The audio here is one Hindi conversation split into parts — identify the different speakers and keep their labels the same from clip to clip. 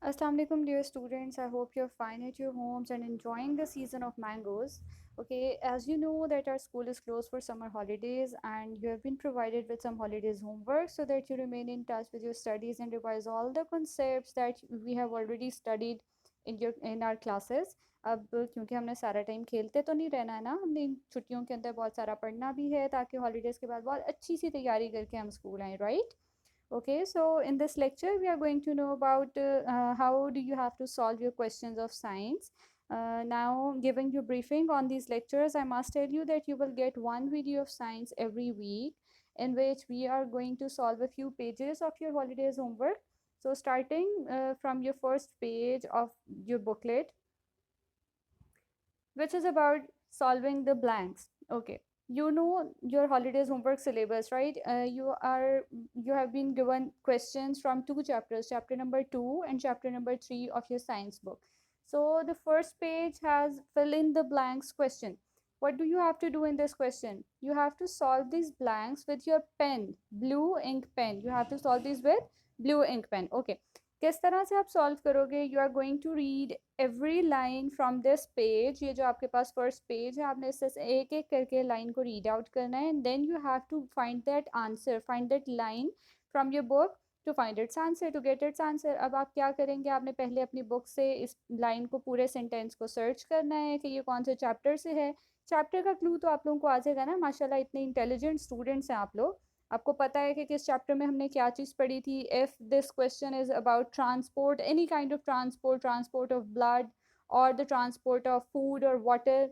Speaker 1: Assalamu alaikum dear students. I hope you're fine at your homes and enjoying the season of mangoes. Okay, as you know that our school is closed for summer holidays and you have been provided with some holidays homework so that you remain in touch with your studies and revise all the concepts that we have already studied in our classes. अब क्योंकि हमने सारा टाइम खेलते तो नहीं रहना है ना, हमने इन छुट्टियों के अंदर बहुत सारा पढ़ना भी है ताकि हॉलीडेज़ के बाद बहुत अच्छी सी तैयारी करके हम स्कूल आएँ, right? Okay, so in this lecture, we are going to know about how do you have to solve your questions of science. Now, giving you briefing on these lectures, I must tell you that you will get one video of science every week in which we are going to solve a few pages of your holidays homework. So starting from your first page of your booklet, which is about solving the blanks. Okay, you know your holidays homework syllabus, right? You have been given questions from two chapters, chapter number 2 and chapter number 3 of your science book. So the first page has fill in the blanks question. What do you have to do in this question? You have to solve these blanks with your pen, blue ink pen. You have to solve these with blue ink pen. Okay, किस तरह से आप सॉल्व करोगे? You are going to read every line from this page. ये जो आपके पास फर्स्ट पेज है, आपने इससे एक एक करके लाइन को रीड आउट करना है and then you have to find that answer, find that line from your book to find its answer, to get its answer. अब आप क्या करेंगे? आपने पहले अपनी बुक से इस लाइन को, पूरे सेंटेंस को सर्च करना है कि ये कौन से चैप्टर से है. चैप्टर का क्लू तो आप लोगों को आ जाएगा ना, माशाल्लाह इतने इंटेलिजेंट स्टूडेंट्स हैं आप लोग. आपको पता है कि किस चैप्टर में हमने क्या चीज़ पढ़ी थी. If this question is about transport, any kind of transport, transport of blood और द ट्रांसपोर्ट ऑफ फूड और वाटर,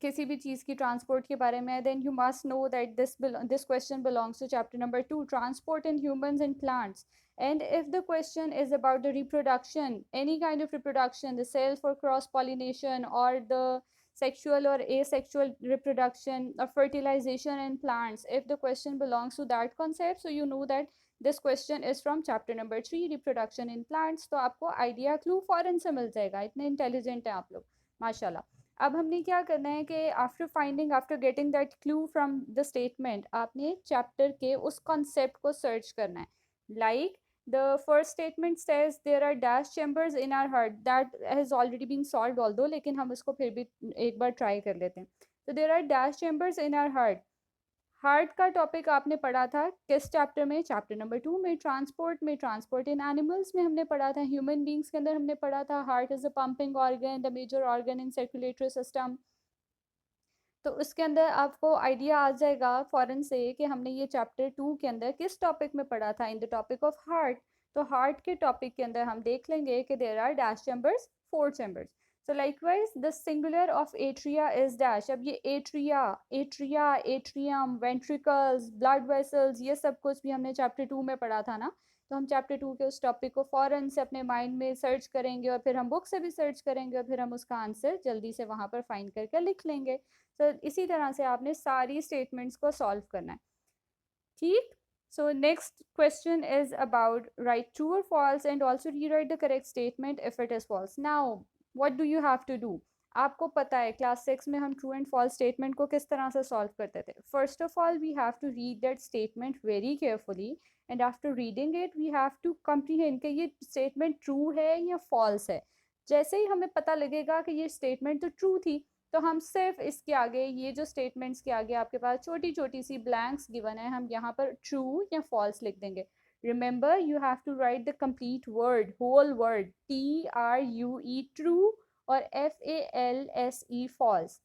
Speaker 1: किसी भी चीज़ की ट्रांसपोर्ट के बारे में, then you must know that this question belongs to chapter number 2, transport in humans and plants. And if the question is about the reproduction, any kind of reproduction, the cell for cross pollination or the sexual or asexual reproduction or fertilization in plants, if the question belongs to that concept, so you know that this question is from chapter number 3, reproduction in plants. तो आपको आइडिया क्लू फॉरन से मिल जाएगा, इतने इंटेलिजेंट हैं आप लोग, माशाल्लाह. अब हमने क्या करना है कि after getting that clue from the statement, आपने चैप्टर के उस कॉन्सेप्ट को सर्च करना है. Like the first statement says there are dash chambers in our heart. That has already been solved although, लेकिन हम इसको फिर भी एक बार ट्राई कर लेते हैं. So there are dash chambers in our heart. Heart का टॉपिक आपने पढ़ा था किस चैप्टर में? चैप्टर नंबर 2 में. ट्रांसपोर्ट में, ट्रांसपोर्ट इन एनिमल्स में हमने पढ़ा था. ह्यूमन बींग्स के अंदर हमने पढ़ा था heart is a pumping organ, the major organ in circulatory system. तो उसके अंदर आपको आइडिया आ जाएगा फ़ौरन से कि हमने ये चैप्टर 2 के अंदर किस टॉपिक में पढ़ा था, in the topic of heart. तो हार्ट के टॉपिक के अंदर हम देख लेंगे कि there are dash chambers, 4 chambers. So likewise the singular of atria is dash. अब ये atria, atria, atrium, ventricles, blood vessels, ये सब कुछ भी हमने चैप्टर 2 में पढ़ा था ना. तो हम चैप्टर 2 के उस टॉपिक को फ़ौरन से अपने माइंड में सर्च करेंगे और फिर हम बुक से भी सर्च करेंगे और फिर हम उसका आंसर जल्दी से वहाँ पर फाइंड करके लिख लेंगे. तो इसी तरह से आपने सारी स्टेटमेंट्स को सॉल्व करना है, ठीक. So next question is about right true और false and also rewrite the correct statement if it is false. Now what do you have to do? आपको पता है क्लास 6 में हम ट्रू एंड फॉल्स स्टेटमेंट को किस तरह से सॉल्व करते थे. First of all we have to read that statement very carefully and after reading it we have to comprehend कि ये स्टेटमेंट ट्रू है या फॉल्स है. जैसे ही हमें पता लगेगा कि ये स्टेटमेंट तो ट्रू थी, तो हम सिर्फ इसके आगे, ये जो स्टेटमेंट्स के आगे आपके पास छोटी छोटी सी ब्लैंक्स गिवन है, हम यहाँ पर ट्रू या फॉल्स लिख देंगे. Remember you have to write the complete word, whole word, TRUE true और FALSE फॉल्स.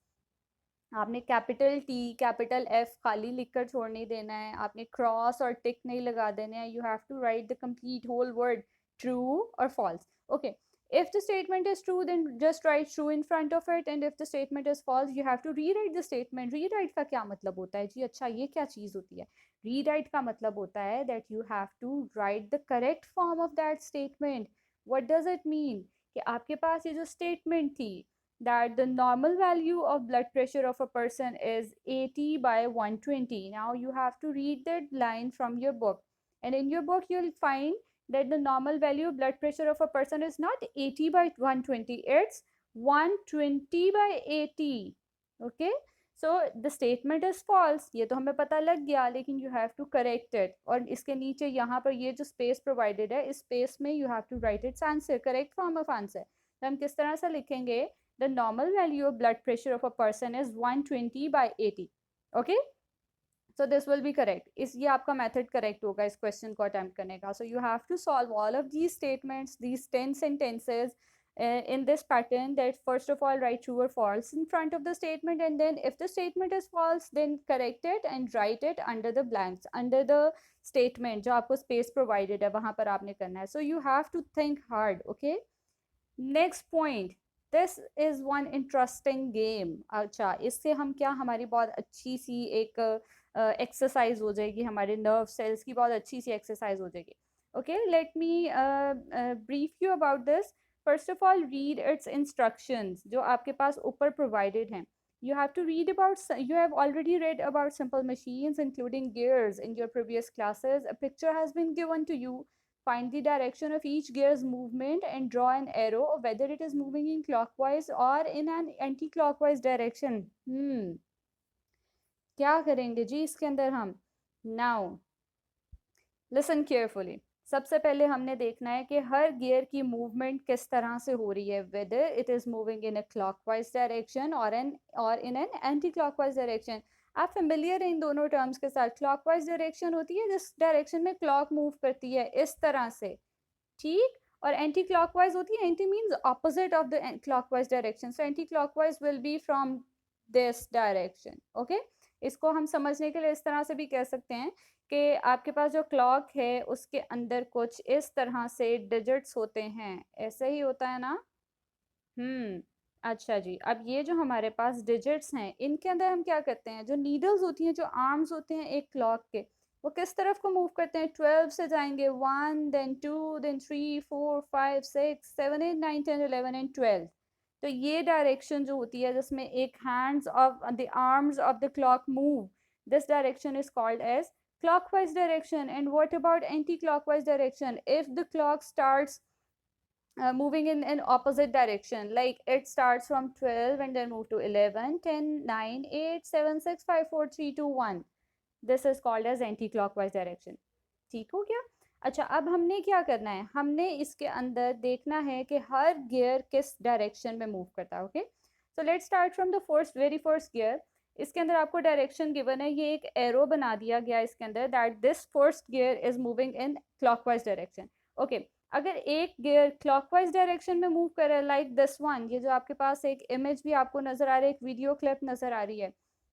Speaker 1: आपने कैपिटल T कैपिटल F खाली लिखकर छोड़ नहीं देना है, आपने क्रॉस और टिक नहीं लगा देना है. You have to write the complete whole word, true और false. Okay, if the statement is true then just write true in front of it, and if the statement is false you have to rewrite the statement. rewrite का क्या मतलब होता है जी? अच्छा, ये क्या चीज़ होती है? rewrite का मतलब होता है that you have to write the correct form of that statement. what does it mean? कि आपके पास ये जो statement थी that the normal value of blood pressure of a person is 80 by 120. Now you have to read that line from your book, and in your book you'll find that the normal value of blood pressure of a person is not 80 by 120, it's 120 by 80. Okay, so the statement is false, ये तो हमें पता लग गया, लेकिन you have to correct it, और इसके नीचे यहाँ पर ये जो स्पेस प्रोवाइडेड है, इस स्पेस में you have to write its answer, correct form of answer. तो हम किस तरह से लिखेंगे, the normal value of blood pressure of a person is 120/80। Okay, so this will be correct, इस ये आपका मेथड करेक्ट होगा इस क्वेश्चन को अटेम्प्ट करने का। So you have to solve all of these statements, these 10 sentences in this pattern, that first of all write true or false in front of the statement, and then if the statement is false then correct it and write it under the blanks, under the statement जो आपको space provided है वहाँ पर आपने करना है। So you have to think hard, okay? Next point, this is one interesting game. अच्छा, इससे हम क्या, हमारी बहुत अच्छी सी एक एक्सरसाइज हो जाएगी, हमारे नर्व सेल्स की बहुत अच्छी सी एक्सरसाइज हो जाएगी। Okay, let me brief you about this. First of all read it's instructions जो आपके पास ऊपर प्रोवाइडेड हैं। You have to read about, you have already read about simple machines including gears in your previous classes. A picture has been given to you. Find the direction of each gear's movement and draw an arrow whether it is moving in clockwise or in an anti-clockwise direction. क्या करेंगे जी इसके अंदर हम? Now listen carefully. सबसे पहले हमने देखना है कि हर गियर की मूवमेंट किस तरह से हो रही है, whether it is moving in a clockwise direction or in an anti-clockwise direction. आप फेमिलियर हैं इन दोनों टर्म्स के साथ। क्लॉकवाइज डायरेक्शन होती है जिस डायरेक्शन में क्लॉक मूव करती है इस तरह से, ठीक, और एंटी क्लॉकवाइज होती है, anti means opposite of the clockwise direction, so anti clockwise will be from this direction. Okay, इसको हम समझने के लिए इस तरह से भी कह सकते हैं कि आपके पास जो क्लॉक है उसके अंदर कुछ इस तरह से डिजिट्स होते हैं, ऐसे ही होता है ना? अच्छा जी, अब ये जो हमारे पास डिजिट्स हैं इनके अंदर हम क्या करते हैं, जो नीडल्स होती हैं, जो आर्म्स होते हैं एक क्लॉक के, वो किस तरफ को मूव करते हैं? 12 से जाएंगे, 1 देन 2 देन 3 4 5 6 7 8 9 10 11 एंड 12। तो ये डायरेक्शन जो होती है जिसमें एक hands of the arms of the clock move, this direction is called as clockwise direction. And what about anti-clockwise direction? If the clock starts moving in an opposite direction, like it starts from 12 and then move to 11 10 9 8 7 6 5 4 3 2 1, this is called as anti-clockwise direction। ठीक हो गया? अच्छा, अब हमने क्या करना है, हमने इसके अंदर देखना है कि हर गियर किस डायरेक्शन में मूव करता है। Okay, so let's start from the first, very first gear. इसके अंदर आपको डायरेक्शन गिवन है, ये एक एरो बना दिया गया इसके अंदर, that this first gear is moving in clockwise direction. Okay, अगर एक गियर क्लॉकवाइज डायरेक्शन में मूव कर रहा है, लाइक दिस वन, ये जो आपके पास एक इमेज भी आपको नजर आ रही है, एक वीडियो क्लिप नजर आ रही है,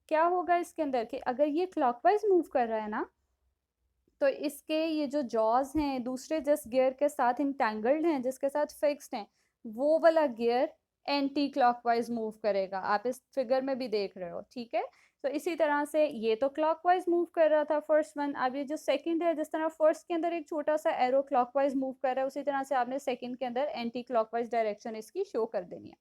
Speaker 1: क्या होगा इसके अंदर कि अगर ये क्लॉकवाइज मूव कर रहा है ना, तो इसके ये जो जॉज हैं दूसरे जिस गियर के साथ इंटेंगल्ड हैं, जिसके साथ फिक्स्ड हैं, वो वाला गियर एंटी क्लॉकवाइज मूव करेगा। आप इस फिगर में भी देख रहे हो, ठीक है? तो इसी तरह से ये तो क्लॉकवाइज मूव कर रहा था फर्स्ट वन, अब ये जो सेकंड है, जिस तरह फर्स्ट के अंदर एक छोटा सा एरो क्लॉकवाइज मूव कर रहा है, उसी तरह से आपने सेकंड के अंदर एंटी क्लॉकवाइज डायरेक्शन इसकी शो कर देनी है।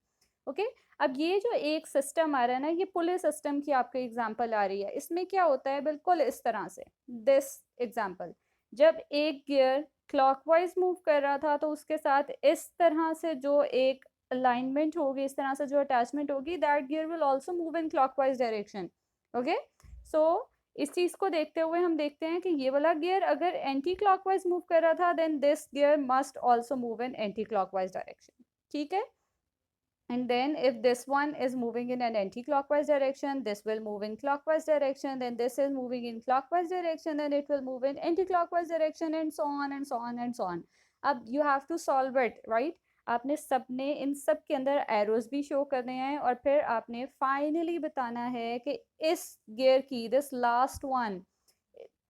Speaker 1: ओके, अब ये जो एक सिस्टम आ रहा है ना, ये पुली सिस्टम की आपको एग्जांपल आ रही है। इसमें क्या होता है, बिल्कुल इस तरह से, दिस एग्जांपल, जब एक गियर क्लॉकवाइज मूव कर रहा था तो उसके साथ इस तरह से जो एक अलाइनमेंट होगी, इस तरह से जो अटैचमेंट होगी, that gear will also move in clockwise direction. Okay, so इस चीज को देखते हुए हम देखते हैं कि ये वाला गियर अगर एंटी क्लॉकवाइज मूव कर रहा था, then this gear must also move in anti clockwise direction. ठीक है, and then if this one is moving in an anti-clockwise direction, this will move in clockwise direction, then this is moving in clockwise direction, then it will move in anti-clockwise direction, and so on and so on and so on। अब you have to solve it, right? आपने सबने इन सब के अंदर एरोज भी शो करने हैं, और फिर आपने फाइनली बताना है कि इस गियर की, दिस लास्ट वन,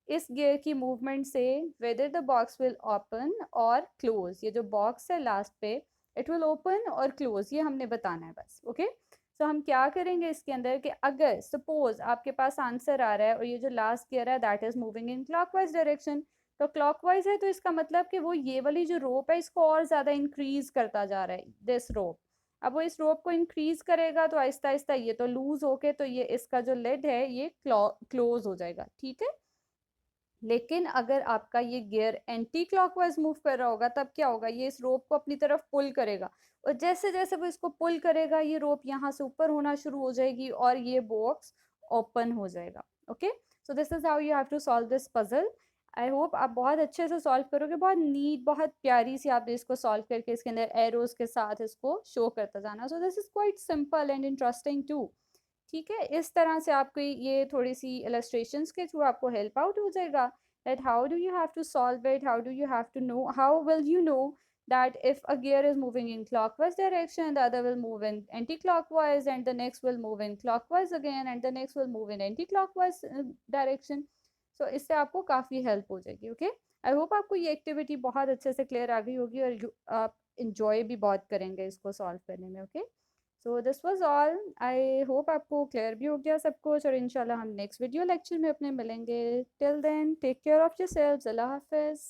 Speaker 1: इस गियर की मूवमेंट से whether the box will open और क्लोज, ये जो बॉक्स है लास्ट पे, इट विल ओपन और क्लोज, ये हमने बताना है बस। ओके, सो हम क्या करेंगे इसके अंदर कि अगर सपोज आपके पास आंसर आ रहा है और ये जो लास्ट गियर है that is moving in clockwise direction, तो क्लॉकवाइज है तो इसका मतलब कि वो ये वाली जो रोप है इसको और ज्यादा इंक्रीज करता जा रहा है, दिस रोप। अब वो इस रोप को इंक्रीज करेगा तो आहिस्ता आहिस्ता ये तो लूज होके, तो ये इसका जो लेड है ये क्लोज हो जाएगा। ठीक है, लेकिन अगर आपका ये गियर एंटी क्लॉकवाइज मूव कर रहा होगा, तब क्या होगा, ये इस रोप को अपनी तरफ पुल करेगा, और जैसे जैसे वो इसको पुल करेगा, ये रोप यहाँ से ऊपर होना शुरू हो जाएगी और ये बॉक्स ओपन हो जाएगा। Okay, so this is how you have to solve this puzzle. I hope आप बहुत अच्छे से सॉल्व करोगे, बहुत नीट, बहुत प्यारी सी आपने इसको सॉल्व करके इसके अंदर एरोज के साथ इसको शो करता जाना। So this is quite simple and interesting too. ठीक है, इस तरह से आपको ये थोड़ी सी इलस्ट्रेशंस के थ्रू आपको हेल्प आउट हो जाएगा that how do you have to solve it, how do you have to know, how will you know that if a gear is moving in clockwise direction, the other will move in anti-clockwise, and the next will move in clockwise again, and the next will move in anti-clockwise direction. So इससे आपको काफ़ी हेल्प हो जाएगी। ओके, आई होप आपको ये एक्टिविटी बहुत अच्छे से क्लियर आ गई होगी और आप इंजॉय भी बहुत करेंगे इसको सॉल्व करने में। Okay, so this was all. I hope आपको क्लियर भी हो गया सब कुछ, और इंशाल्लाह हम नेक्स्ट वीडियो लेक्चर में अपने मिलेंगे। Till then take care of yourselves. अल्लाह हाफ़िज़।